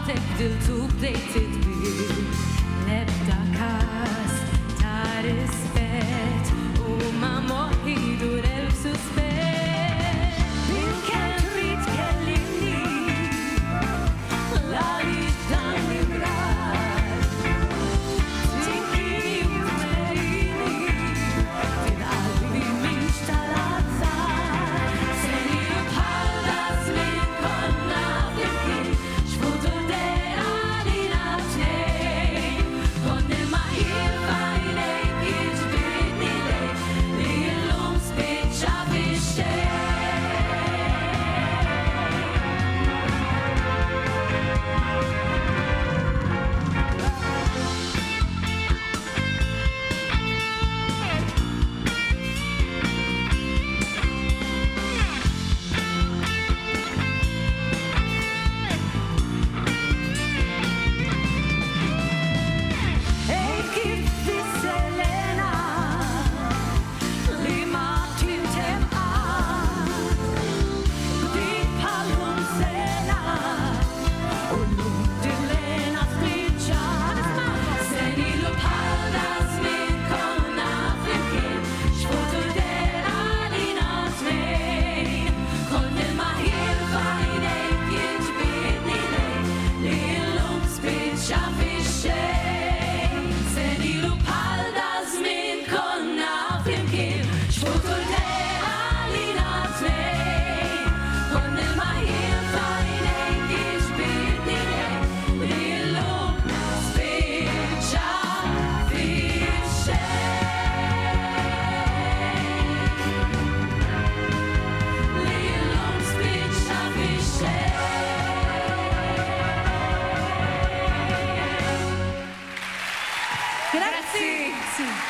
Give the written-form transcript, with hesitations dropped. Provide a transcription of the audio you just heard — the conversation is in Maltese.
del tub dejtit bil Nebda kas ta' rispett U ma moħidu suspett Min kan trid kellimni La li dan imrar Tinkini u tmerini Din qalbi minx tal-azzar Seni u bħalla żmien konna flimkien Xfutur dera li natnej Kont il-maħir f'għajnejk jiġbidni lejk Li llum spiċċa fix-xejn Ej kif fisselena Li ma tintem qatt Bdejt bħalhom sena U llum dillena spiċċa Senilu bħalna żmien konna flimkien Xfutur dera lina tnejn Kont il-maħir f'għajnejk jiġbidni lejk Li llum spiċċa fix-xejn Senilu bħalna żmien konna flimkien Xfutur dera lina tnejn Kont il-maħir f'għajnejk jiġbidni lejk Li llum spiċċa fix-xejn Li llum spiċċa fix-xejn Grazzi.